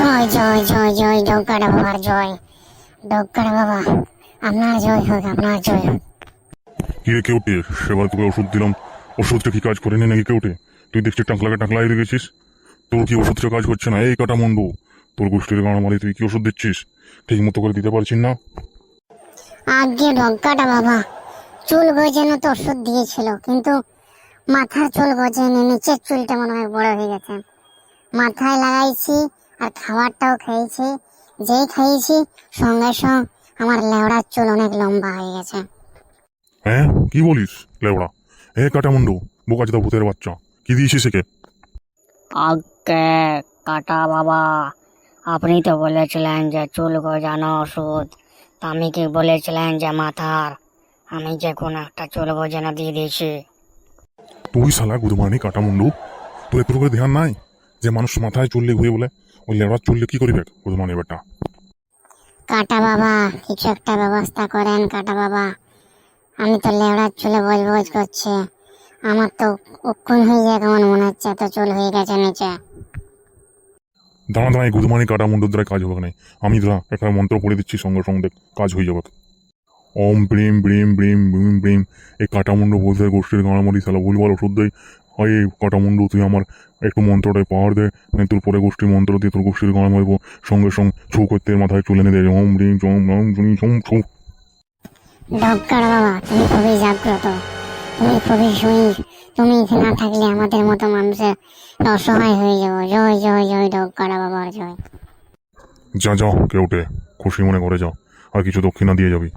জয় জয় জয় জয় ডোকাটা বাবার জয়। ডোকাটা বাবা, আপনার জয় হোক, আপনার জয় হোক। কি রে কেউটে, সেবার তোকে ওষুধ দিলাম, ওষুধটা কি কাজ করেনি নাকি কেউটে? তুই দেখছি টাকলাই রেখেছিস, তোর কি ওষুধটা কাজ হচ্ছে না? এই কাটা মুন্ডু, তোর গোষ্ঠীর গাঁড় মারি তুই কি ওষুধ দিচ্ছিস? ঠিক মতো করে দিতে পারছিস না। আগে ডোকাটা বাবা, চুল গজানো তো ওষুধ দিয়েছিল, কিন্তু মাথার চুল গজায়নি, নিচের চুলটা মনে হয় বড় হয়ে গেছে। মাথায় লাগাইছি আর খাবারটাও খেয়েছি, যেই খেয়েছি সঙ্গে সঙ্গে আমার লেওড়ার চুল অনেক লম্বা হয়ে গেছে। হ্যাঁ কি বলিস লেবড়া? কাটা মুন্ডু, বোকাচোদা ভূতের বাচ্চা, কি দিয়েছিস একে? আগে কাটা বাবা, আপনি তো বলেছিলেন যে চুল গজানো ওষুধ, তা আমি কি বলেছিলেন যে মাথার? আমি যে কোনো একটা চুল গজানো দিয়ে দিয়েছি। তুই শালা গুদমানি কাটা মুন্ডু, তোর একটু করে ধ্যান নাই যে মানুষ মাথায় চুললে ঘুরে বলে ওই লেবড়ার চুললে কি করিবে গুদমানি বেটা? কাটা বাবা, কিছু একটা ব্যবস্থা করেন কাটা বাবা, আমি তো লেওড়ার চুলে বজবজ করছে, আমার তো উক্ষুন হয়ে যায় কেমন মনে হচ্ছে, এত চুল হয়ে গেছে নিচে। দাঁড়া এই গুদমানি কাটা মুন্ডুর দ্বারা কাজ হবে না। আমি দাঁড়া একটা মন্ত্র পড়ে দিচ্ছি, সঙ্গে সঙ্গে কাজ হয়ে যাবে। ওম ব্রিম ব্রিম ব্রিম ব্রিম ব্রিম। এই কাটা মুন্ডু ভূতের গোষ্ঠীর গাঁড় মারি শালা ভুলভাল ওষুধ দেয়। হয় এই কাটা মুন্ডু, তুই আমার একটু মন্ত্রটায় পাওয়ার দে, মানে তোর পরে গোষ্ঠীর মন্ত্র দিয়ে তোর গোষ্ঠীর গাঁড় মারবো, সঙ্গে সঙ্গে ছু করতে মাথায় চলে এনে দেয়। ওম ব্রিম চম ওম জুনি চম ছু। ডক্টর বাবা, তুমি খুবই জাগ্রত, তুমি খুবই সুই, তুমি না থাকলে আমাদের মতো মানুষের অসহায় হয়ে যাবো। জয় জয় জয় ডক্টর বাবার জয়। যা যাও কেউটে, খুশি মনে করে যাও, আর কিছু দক্ষিণা দিয়ে যাবি।